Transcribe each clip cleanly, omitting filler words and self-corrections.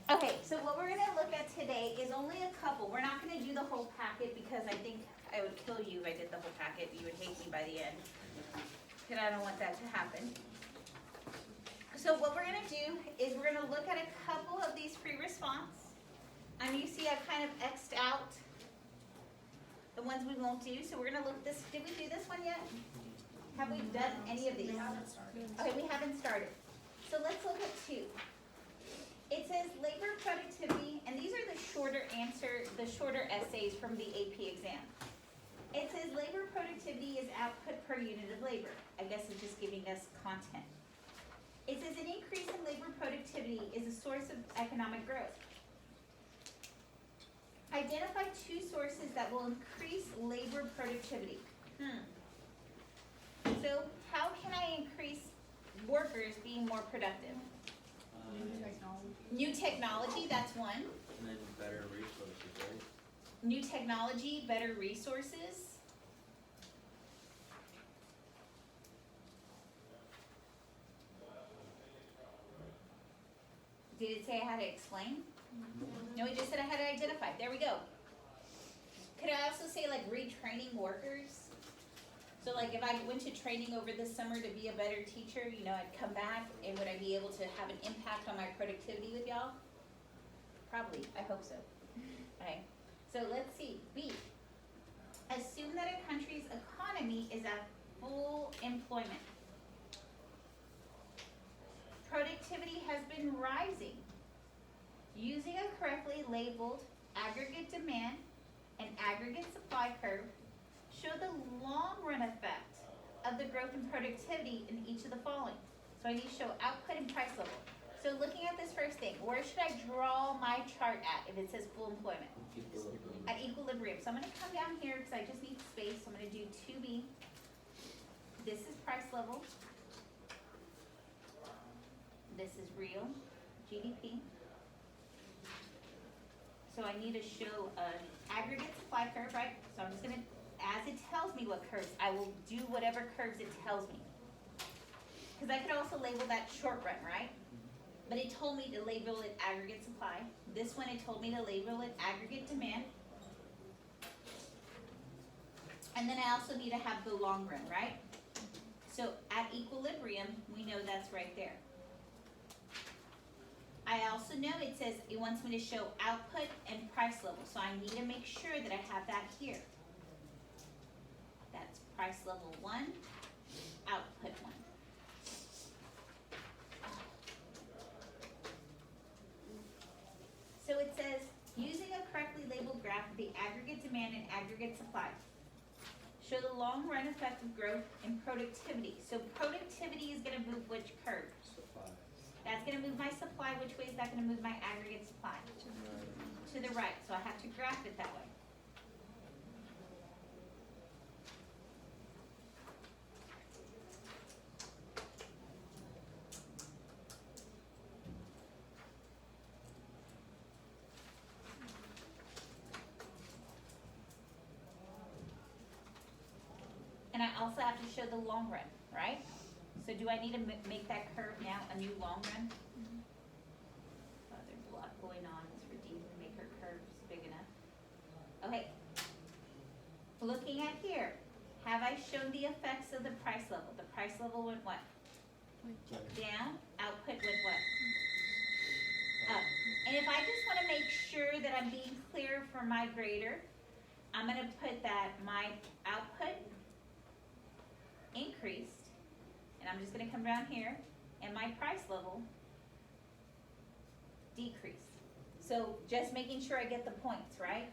Okay, so what we're gonna look at today is only a couple. We're not gonna do the whole packet because I think I would kill you if I did the whole packet. You would hate me by the end. And I don't want that to happen. So what we're gonna do is we're gonna look at a couple of these free response. You see I've kind of X'd out the ones we won't do. So we're gonna look this, did we do this one yet? Have we done any of these? We haven't started. Okay, we haven't started. So let's look at two. It says labor productivity, and these are the shorter essays from the AP exam. It says labor productivity is output per unit of labor. I guess it's just giving us content. It says an increase in labor productivity is a source of economic growth. Identify two sources that will increase labor productivity. So how can I increase workers being more productive? New technology. New technology, that's one. And then better resources, right? New technology, better resources. Did it say I had to explain? No, it just said I had to identify. There we go. Could I also say like retraining workers? So like if I went to training over this summer to be a better teacher, you know, I'd come back and would I be able to have an impact on my productivity with y'all? Probably, I hope so. Okay, so let's see, B. Assume that a country's economy is at full employment. Productivity has been rising. Using a correctly labeled aggregate demand and aggregate supply curve, show the long run effect of the growth in productivity in each of the following. So I need to show output and price level. So looking at this first thing, where should I draw my chart at if it says full employment? At equilibrium. So I'm gonna come down here because I just need space. So I'm gonna do 2B. This is price level. This is real GDP. So I need to show an aggregate supply curve, right? So I'm just gonna, as it tells me what curves, I will do whatever curves it tells me. Because I could also label that short run, right? But it told me to label it aggregate supply. This one, it told me to label it aggregate demand. And then I also need to have the long run, right? So at equilibrium, we know that's right there. I also know it says it wants me to show output and price level. So I need to make sure that I have that here. That's price level 1, output 1. So it says, using a correctly labeled graph of the aggregate demand and aggregate supply, show the long run effect of growth and productivity. So productivity is gonna move which curve? Supply. That's gonna move my supply. Which way is that gonna move my aggregate supply? To the right. So I have to graph it that way. And I also have to show the long run, right? So do I need to make that curve now a new long run? Oh, there's a lot going on. It's for Dean to make her curves big enough. Okay. Looking at here, have I shown the effects of the price level? The price level went what? Down. Output went what? Up. And if I just want to make sure that I'm being clear for my grader, I'm going to put that my output increased, and I'm just going to come down here, and my price level decreased. So just making sure I get the points, right?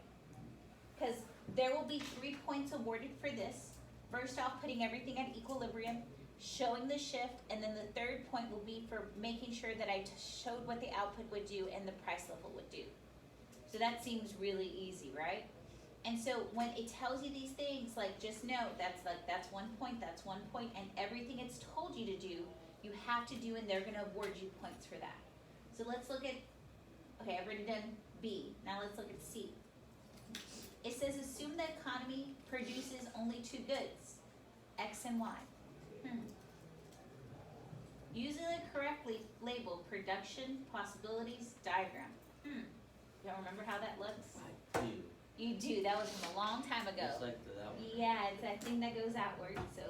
Because there will be 3 points awarded for this. First off, putting everything at equilibrium, showing the shift, and then the third point will be for making sure that I showed what the output would do and the price level would do. So that seems really easy, right? And so when it tells you these things, like just know that's 1 point, and everything it's told you to do, you have to do, and they're gonna award you points for that. So let's look at, okay, I've already done B. Now let's look at C. It says assume the economy produces only 2 goods, X and Y. Using the correctly labeled production possibilities diagram. Y'all remember how that looks? I do. You do, that was from a long time ago. Just like that one. Yeah, it's that thing that goes outward, so.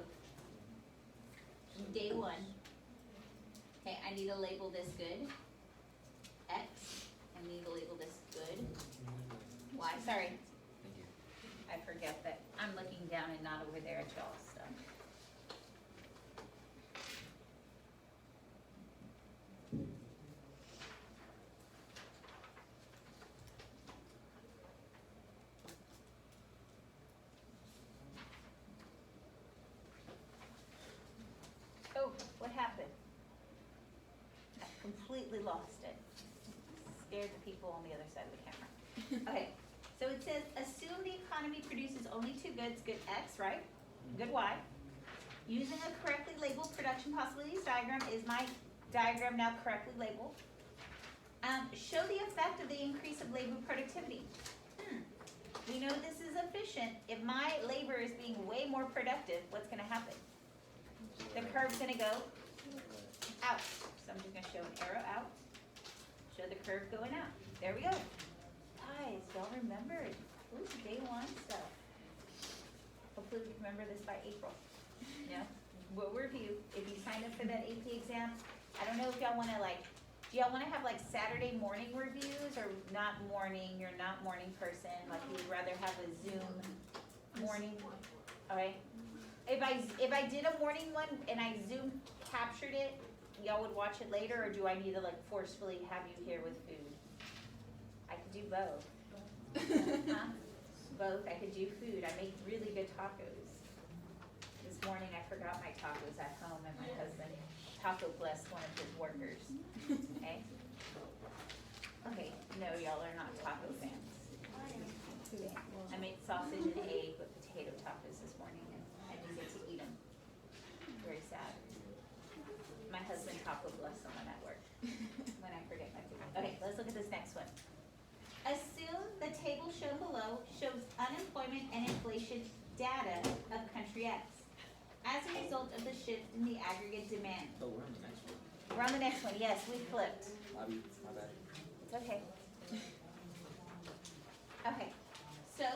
Day one. Okay, I need to label this good. X, I need to label this good. Y, sorry, Thank you. I forget that I'm looking down and not over there at y'all, so. Oh, what happened? I completely lost it. Scared the people on the other side of the camera. Okay, so it says, assume the economy produces only two goods, good X, right? Good Y. Using a correctly labeled production possibilities diagram, is my diagram now correctly labeled? Show the effect of the increase of labor productivity. We know this is efficient. If my labor is being way more productive, what's gonna happen? The curve's gonna go out. So I'm just gonna show an arrow out. Show the curve going out. There we go. Guys, y'all remember it. Ooh, day one stuff. Hopefully we can remember this by April. Yeah, we'll review. If you sign up for that AP exam, I don't know if y'all wanna do y'all wanna have Saturday morning reviews or not morning, you're not morning person, you'd rather have a Zoom morning? Okay. If I did a morning one and I Zoom captured it, y'all would watch it later, or do I need to forcefully have you here with food? I could do both. Huh? Both, I could do food. I make really good tacos. This morning I forgot my tacos at home and my husband taco blessed one of his workers. Okay? Okay, no, y'all are not taco fans. I made sausage and egg with potato tacos this morning and I didn't get to eat them. Very sad. My husband taco blessed someone at work when I forget my food. Okay, let's look at this next one. Assume the table shown below shows unemployment and inflation data of country X as a result of the shift in the aggregate demand. Oh, we're on the next one. We're on the next one, yes, we flipped. Bobby, my bad. It's okay. Okay, so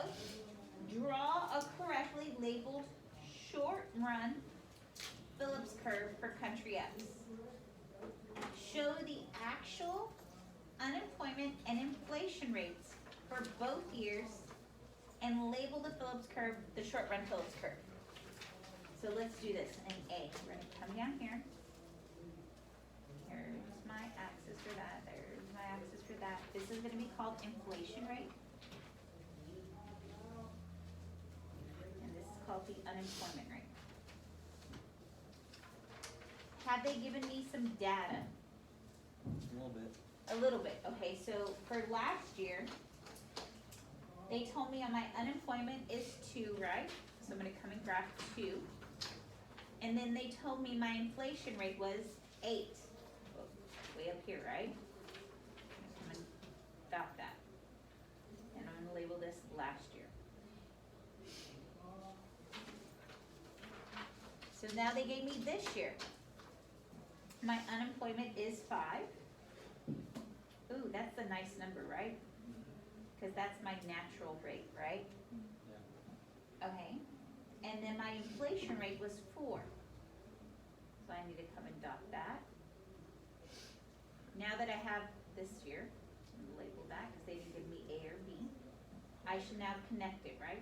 draw a correctly labeled short run Phillips curve for country X. Show the actual unemployment and inflation rates for both years and label the Phillips curve, the short run Phillips curve. So let's do this in A. We're gonna come down here. Here's my axis for that, there's my axis for that. This is gonna be called inflation rate. And this is called the unemployment rate. Have they given me some data? A little bit. A little bit, okay, so for last year, they told me on my unemployment is 2, right? So I'm gonna come and graph 2. And then they told me my inflation rate was 8. Way up here, right? I'm gonna come and dot that. And I'm gonna label this last year. So now they gave me this year. My unemployment is 5. Ooh, that's a nice number, right? Cause that's my natural rate, right? Yeah. Okay, and then my inflation rate was 4. So I need to come and dot that. Now that I have this year, I'm gonna label that, cause they didn't give me A or B. I should now connect it, right?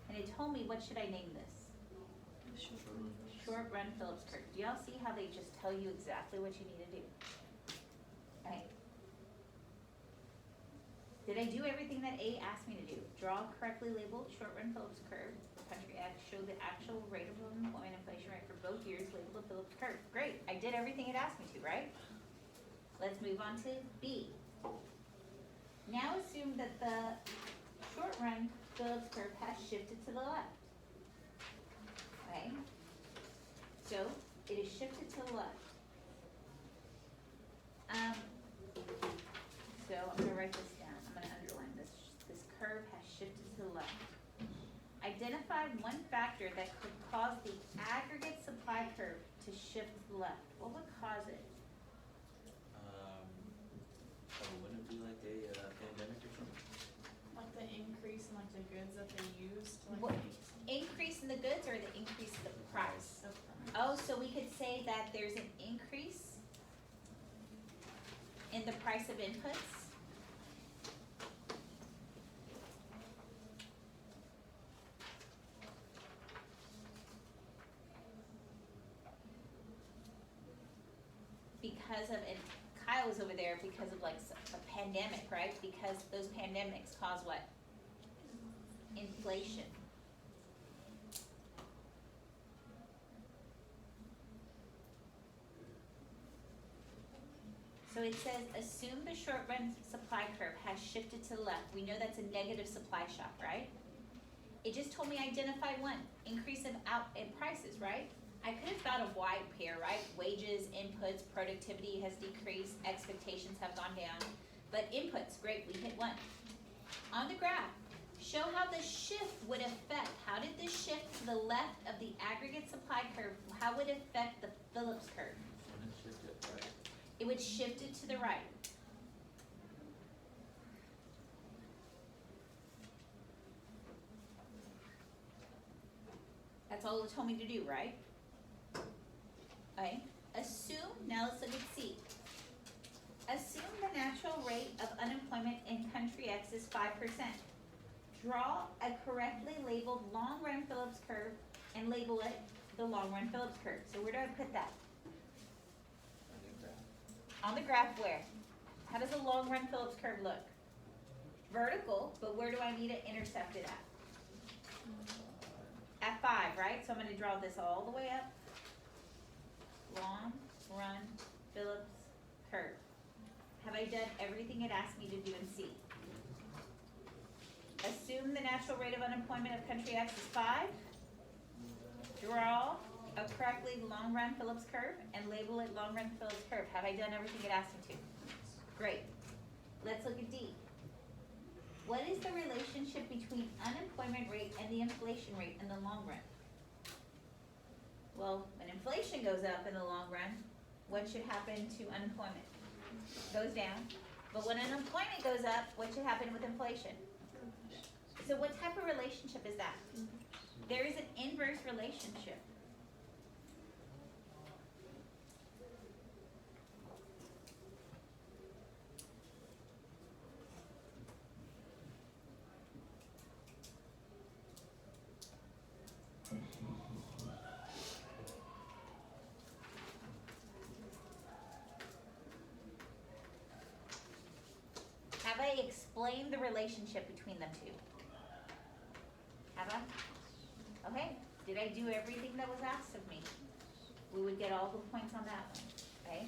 And it told me, what should I name this? Short run Phillips curve. Do y'all see how they just tell you exactly what you need to do? Okay. Did I do everything that A asked me to do? Draw a correctly labeled short run Phillips curve for country X, show the actual rate of unemployment inflation rate for both years, label the Phillips curve. Great, I did everything it asked me to, right? Let's move on to B. Now assume that the short run Phillips curve has shifted to the left. Okay? So it is shifted to the left. So I'm gonna write this down. I'm gonna underline this. This curve has shifted to the left. Identify one factor that could cause the aggregate supply curve to to shift to the left? What would cause it? Wouldn't it be like a pandemic or something? Like the increase in like the goods that they use to like What- make Increase in the goods or the increase in the price? so Oh, so we could say that there's an increase in the price of inputs? Because of, and Kyle was over there because of like a pandemic, right? Because those pandemics cause what? Inflation. So it says, assume the short run supply curve has shifted to the left. We know that's a negative supply shock, right? It just told me identify one, increase in prices, right? I could have thought of wide pair, right? Wages, inputs, productivity has decreased, expectations have gone down. But inputs, great, we hit one. On the graph, show how the shift would affect, how did this shift to the left of the aggregate supply curve, how would it affect the Phillips curve? Wouldn't it shift it right? It would shift it to the right. That's all it told me to do, right? Okay, assume, now let's look at C. Assume the natural rate of unemployment in country X is 5%. Draw a correctly labeled long-run Phillips curve and label it the long-run Phillips curve. So where do I put that? On the graph. On the graph where? How does a long-run Phillips curve look? Vertical, but where do I need it intercepted at? At 5, right? So I'm gonna draw this all the way up. Long run Phillips curve. Have I done everything it asked me to do in C? Assume the natural rate of unemployment of country X is 5. Draw a correctly long run Phillips curve and label it long run Phillips curve. Have I done everything it asked me to? Great. Let's look at D. What is the relationship between unemployment rate and the inflation rate in the long run? Well, when inflation goes up in the long run, what should happen to unemployment? Goes down. But when unemployment goes up, what should happen with inflation? So what type of relationship is that? There is an inverse relationship. Have I explained the relationship between them two? Have I? Okay, did I do everything that was asked of me? We would get all the points on that one, okay?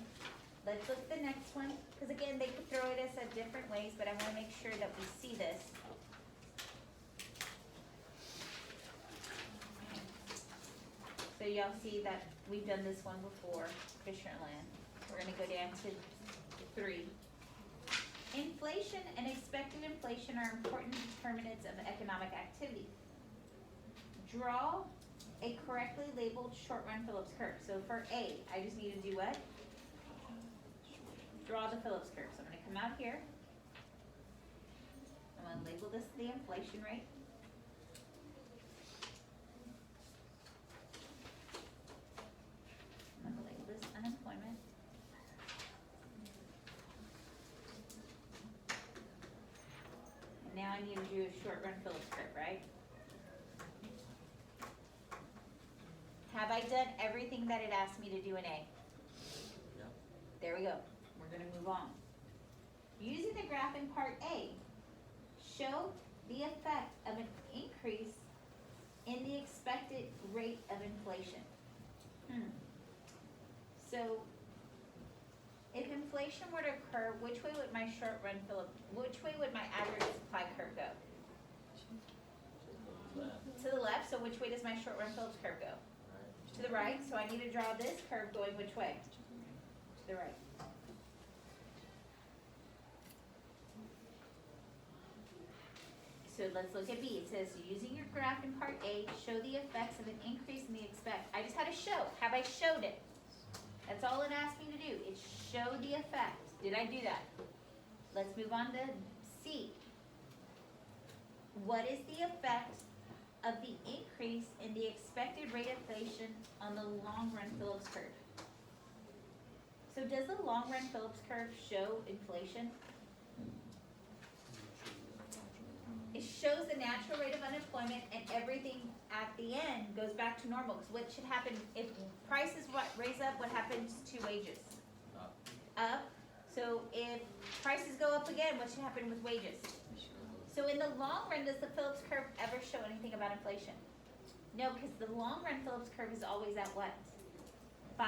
Let's look at the next one, because again, they could throw it at us at different ways, but I wanna make sure that we see this. So y'all see that we've done this one before, Fisherland. We're gonna go down to 3. Inflation and expected inflation are important determinants of economic activity. Draw a correctly labeled short-run Phillips curve. So for A, I just need to do what? Draw the Phillips curve. So I'm gonna come out here. I'm gonna label this the inflation rate. I'm gonna label this unemployment. And now I need to do a short-run Phillips curve, right? Have I done everything that it asked me to do in A? Yeah. There we go. We're gonna move on. Using the graph in part A, show the effect of an increase in the expected rate of inflation. So, if inflation were to occur, which way would my which way would my aggregate supply curve go? Left, To the left, so which way does my short run Phillips curve go? right? To the right, so I need to draw this curve going which way? To the right. So let's look at B. It says, using your graph in part A, show the effects of an increase in the expect. I just had a show. Have I showed it? show the effect. Did I do that? Let's move on to C. What is the effect of the increase in the expected rate of inflation on the long run Phillips curve? So does the long run Phillips curve show inflation? It shows the natural rate of unemployment, and everything at the end goes back to normal. Because what should happen if prices raise up? What happens to wages? Up. So if prices go up again, what should happen with wages? So in the long run, does the Phillips curve ever show anything about inflation? No, because the long run Phillips curve is always at what? 5%.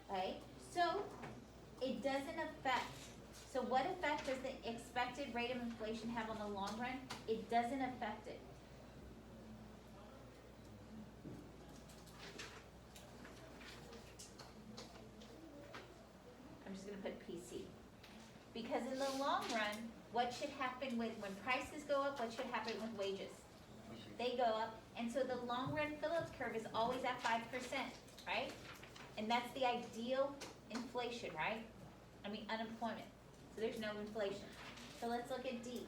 Right? So it doesn't affect. So what effect does the expected rate of inflation have on the long run? It doesn't affect it. I'm just going to put PC. Because in the long run, what should happen with when prices go up, what should happen with wages? They go up, and so the long run Phillips curve is always at 5%, right? And that's the ideal inflation, right? I mean unemployment. So there's no inflation. So let's look at D.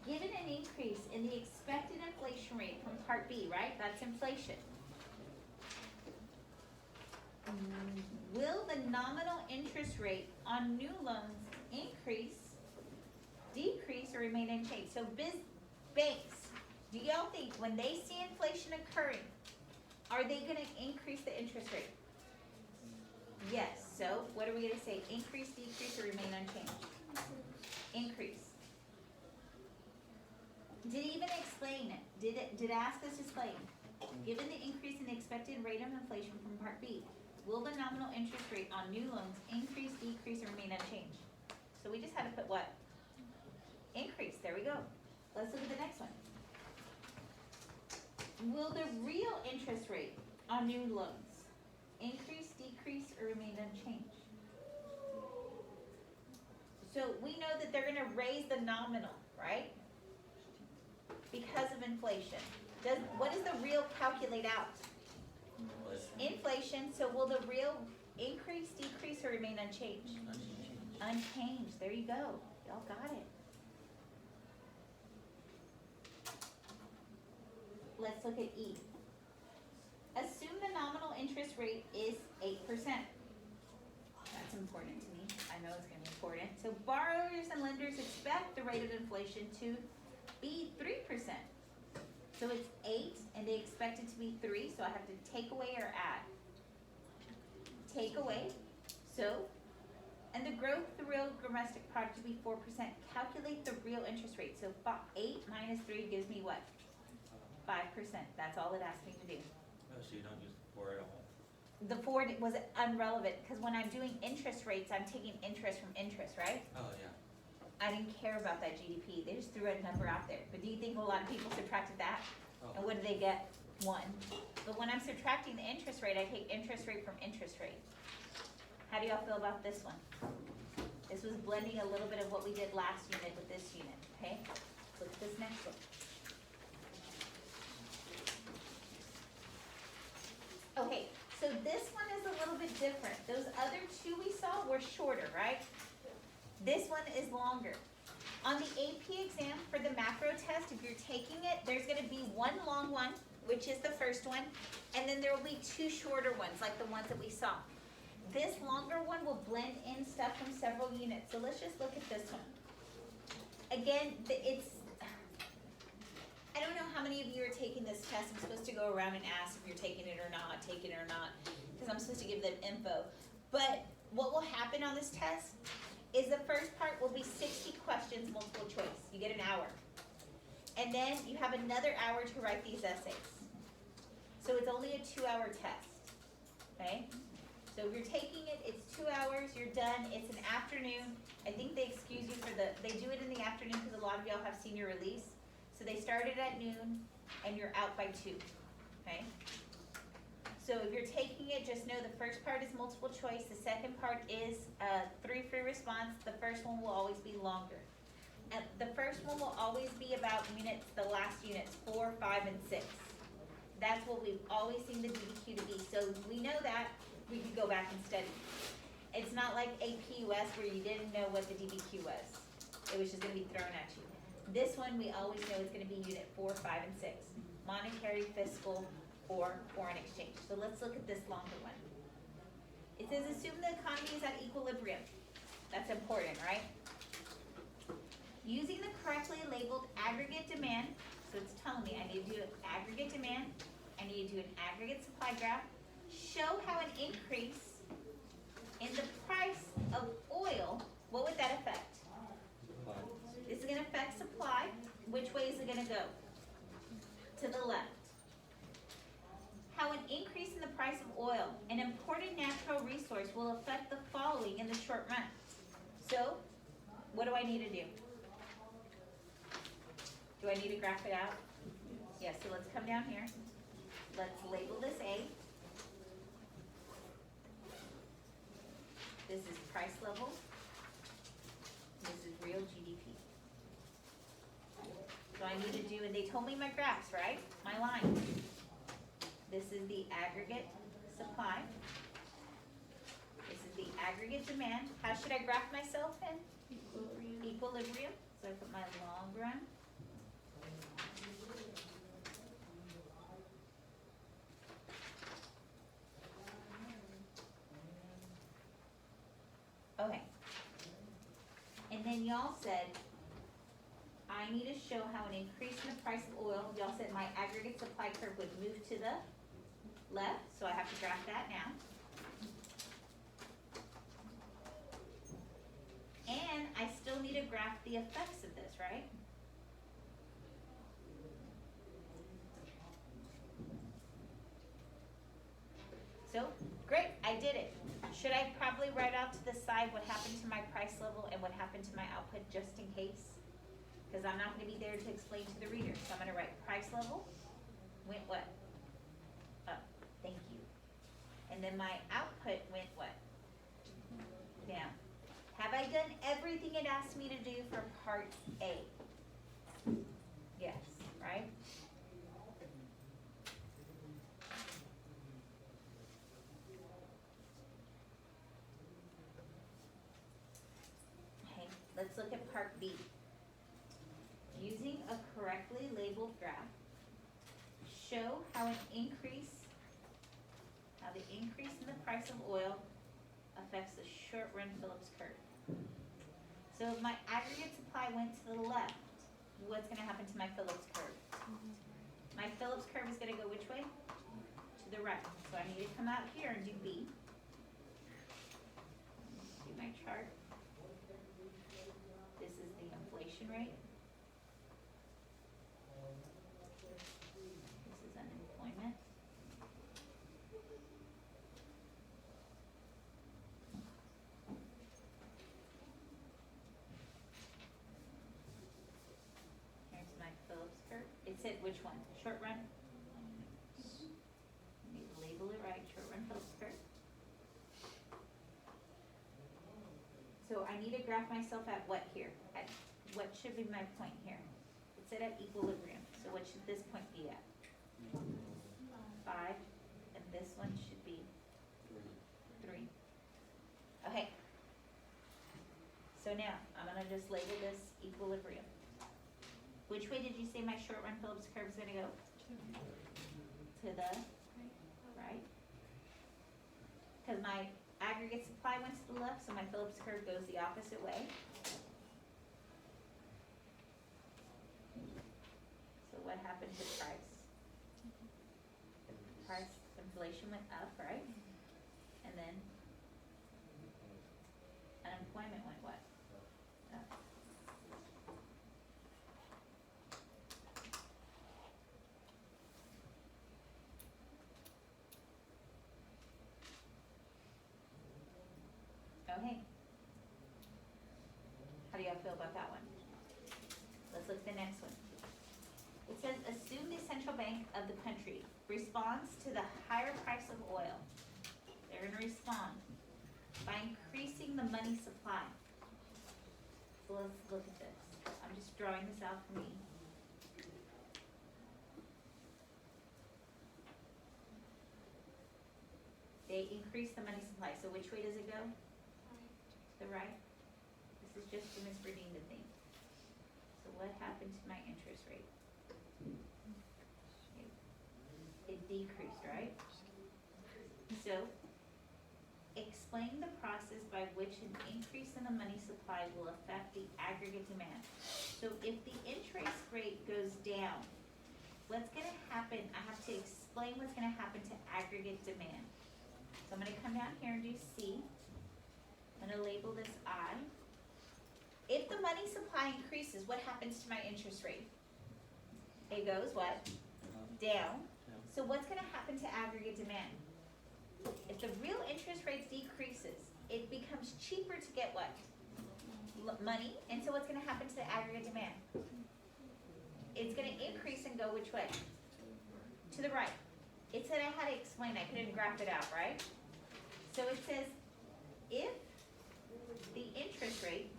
Given an increase in the expected inflation rate from part B, right? That's inflation. Will the nominal interest rate on new loans increase, decrease, or remain unchanged? So banks, do y'all think when they see inflation occurring, are they gonna increase the interest rate? Yes. So what are we gonna say? Increase, decrease, or remain unchanged? Increase. Did it even explain it? Did it ask us to explain? Given the increase in the expected rate of inflation from part B, will the nominal interest rate on new loans increase, decrease, or remain unchanged? So we just had to put what? Increase. There we go. Let's look at the next one. Will the real interest rate on new loans increase, decrease, or remain unchanged? So we know that they're going to raise the nominal, right? Because of inflation. What does the real calculate out? Inflation. So will the real increase, decrease, or remain unchanged? Unchanged. There you go. Y'all got it. Let's look at E. Assume the nominal interest rate is 8%. That's important to me. I know it's going to be important. So borrowers and lenders expect the rate of inflation to be 3%. So it's 8 and they expect it to be 3, so I have to take away or add. Take away. So, and the growth of the real domestic product to be 4%. Calculate the real interest rate. So 8 minus 3 gives me what? 5%. That's all it asked me to do. Oh, so you don't use the 4 at all? The 4 was irrelevant because when I'm doing interest rates, I'm taking interest from interest, right? Oh, yeah. I didn't care about that GDP. They just threw a number out there. But do you think a lot of people subtracted that? Oh. And what do they get? 1. But when I'm subtracting the interest rate, I take interest rate from interest rate. How do y'all feel about this one? This was blending a little bit of what we did last unit with this unit, okay? Look at this next one. Okay, so this one is a little bit different. Those other two we saw were shorter, right? This one is longer. On the AP exam for the macro test, if you're taking it, there's gonna be one long one, which is the first one, and then there will be 2 shorter ones, like the ones that we saw. This longer one will blend in stuff from several units. So let's just look at this one. Again, I don't know how many of you are taking this test. I'm supposed to go around and ask if you're taking it or not, because I'm supposed to give them info. But what will happen on this test is the first part will be 60 questions, multiple choice. You get an hour. And then you have another hour to write these essays. So it's only a 2-hour test, okay? So if you're taking it, it's 2 hours, you're done, it's an afternoon. I think they excuse you for they do it in the afternoon because a lot of y'all have senior release. So they start it at noon and you're out by 2, okay? So if you're taking it, just know the first part is multiple choice, the second part is 3 free response, the first one will always be longer. And the first one will always be about units, the last units, 4, 5, and 6. That's what we've always seen the DBQ to be, so we know that, we could go back and study. It's not like a PUS where you didn't know what the DBQ was. It was just gonna be thrown at you. This one, we always know it's gonna be unit 4, 5, and 6. Monetary, fiscal, or foreign exchange. So let's look at this longer one. It says assume the economy is at equilibrium. That's important, right? Using the correctly labeled aggregate demand, so it's telling me I need to do an aggregate demand, I need to do an aggregate supply graph, show how an increase in the price of oil, what would that affect? This is gonna affect supply. Which way is it gonna go? To the left. How an increase in the price of oil, an important natural resource, will affect the following in the short run. So, what do I need to do? Do I need to graph it out? Yes, so let's come down here. Let's label this A. This is price level. This is real GDP. So I need to do, and they told me my graphs, right? My line. This is the aggregate supply. This is the aggregate demand. How should I graph myself in? Equilibrium. So I put my long run. Okay. And then y'all said, I need to show how an increase in the price of oil, y'all said my aggregate supply curve would move to the left, so I have to graph that now. And I still need to graph the effects of this, right? So, great, I did it. Should I probably write out to the side what happened to my price level and what happened to my output just in case? Because I'm not gonna be there to explain to the reader. So I'm gonna write price level went what? Up, thank you. And then my output went what? Down. Have I done everything it asked me to do for part A? Yes, right? Okay, let's look at part B. Using a correctly labeled graph, show how the increase in the price of oil affects the short-run Phillips curve. So if my aggregate supply went to the left, what's gonna happen to my Phillips curve? My Phillips curve is gonna go which way? To the right. So I need to come out here and do B. Do my chart. This is the inflation rate. This is unemployment. Here's my Phillips curve. It said which one? Short run? Need to label it right, short run Phillips curve. So I need to graph myself at what here? At what should be my point here? It said at equilibrium, so what should this point be at? 5, and this one should be 3. Okay. So now, I'm gonna just label this equilibrium. Which way did you say my short run Phillips curve is gonna go? To the right? Cause my aggregate supply went to the left, so my Phillips curve goes the opposite way. So what happened to price? Price, inflation went up, right? And then unemployment went what? Up. Okay. How do y'all feel about that one? Let's look at the next one. It says, assume the central bank of the country responds to the higher price of oil. They're gonna respond by increasing the money supply. So let's look at this. I'm just drawing this out for me. They increase the money supply, so which way does it go? the right. This is just for Ms. Berdine to think. So what happened to my interest rate? It decreased, right? So, explain the process by which an increase in the money supply will affect the aggregate demand. So if the interest rate goes down, what's gonna happen? I have to explain what's gonna happen to aggregate demand. So I'm gonna come down here and do C. I'm gonna label this I. If the money supply increases, what happens to my interest rate? It goes what? Down. So what's gonna happen to aggregate demand? If the real interest rate decreases, it becomes cheaper to get what? Money, and so what's gonna happen to the aggregate demand? It's gonna increase and go which way? To the right. It said I had to explain, I couldn't graph it out, right? So it says, if the interest rate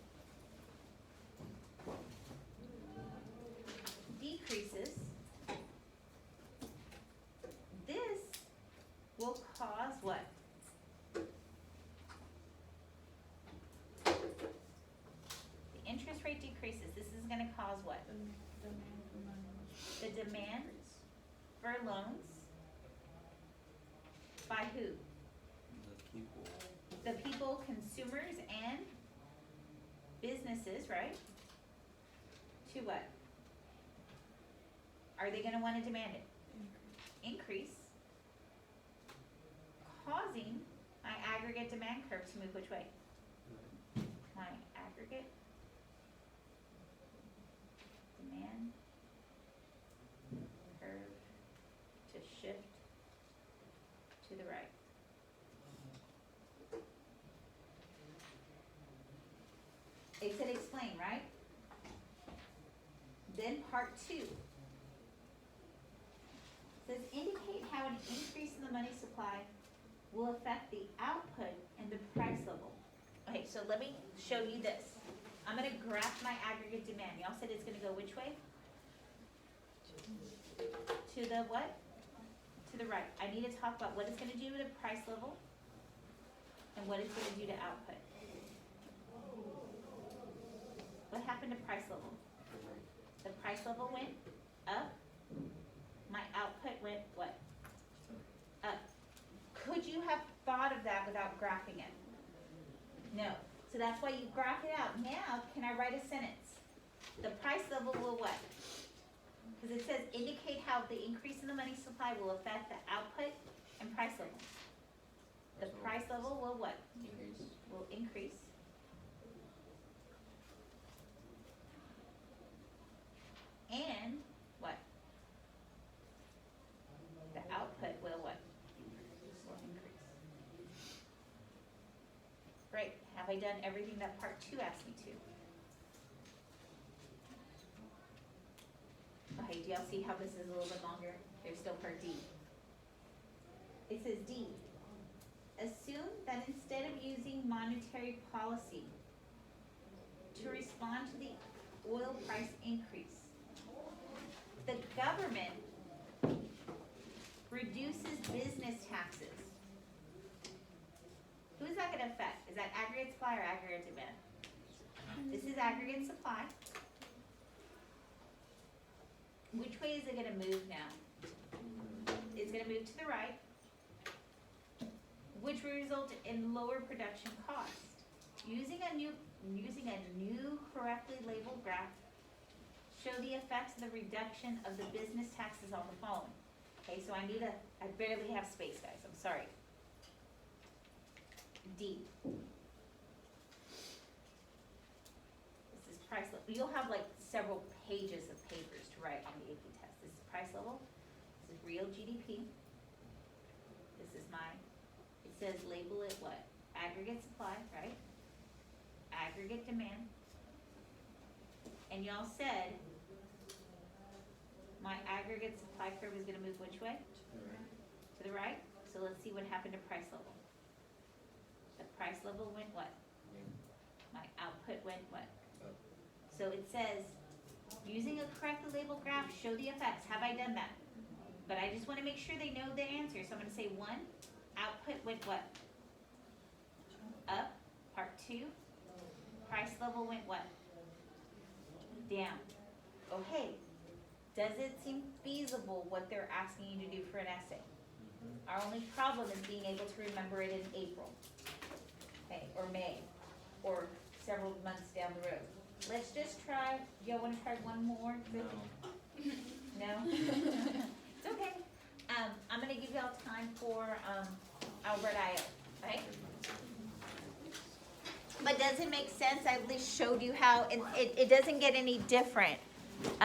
decreases, this will cause what? The interest rate decreases, this is gonna cause what? The demand for money. The demand for loans by who? The people. The people, consumers and businesses, right? To what? Are they gonna wanna demand it? Increase, causing my aggregate demand curve to move which way? My aggregate demand curve to shift to the right. It said explain, right? Then part 2 says indicate how an increase in the money supply will affect the output and the price level. Okay, so let me show you this. I'm gonna graph my aggregate demand. Y'all said it's gonna go which way? To the what? To the right. I need to talk about what it's gonna do to the price level and what it's gonna do to output. What happened to price level? The price level went up. My output went what? Up. Could you have thought of that without graphing it? No. So that's why you graph it out. Now, can I write a sentence? The price level will what? Because it says indicate how the increase in the money supply will affect the output and price level. The price level will what? Increase. Will increase. And what? The output will what? Will increase. Great. Have I done everything that part 2 asked me to? Okay, do y'all see how this is a little bit longer? There's still part D. It says D. Assume that instead of using monetary policy to respond to the oil price increase, the government reduces business taxes. Who is that gonna affect? Is that aggregate supply or aggregate demand? This is aggregate supply. Which way is it gonna move now? It's gonna move to the right, which will result in lower production cost. Using a new correctly labeled graph, show the effects of the reduction of the business taxes on the following. Okay, so I barely have space, guys, I'm sorry. D. This is price level. You'll have like several pages of papers to write on the AP test. This is price level. This is real GDP. This is mine. It says label it what? Aggregate supply, right? Aggregate demand. And y'all said my aggregate supply curve is gonna move which way? To the right. So let's see what happened to price level. The price level went what? My output went what? So it says, using a correctly labeled graph, show the effects. Have I done that? But I just wanna make sure they know the answer. So I'm gonna say 1, output went what? Up. Part 2, level went what? Down. Okay, does it seem feasible what they're asking you to do for an essay? Our only problem is being able to remember it in April, okay, or May, or several months down the road. Let's just try, y'all wanna try one more? No. No? It's okay. I'm gonna give y'all time for, Albert IO, right? But does it make sense? I at least showed you how, it doesn't get any different.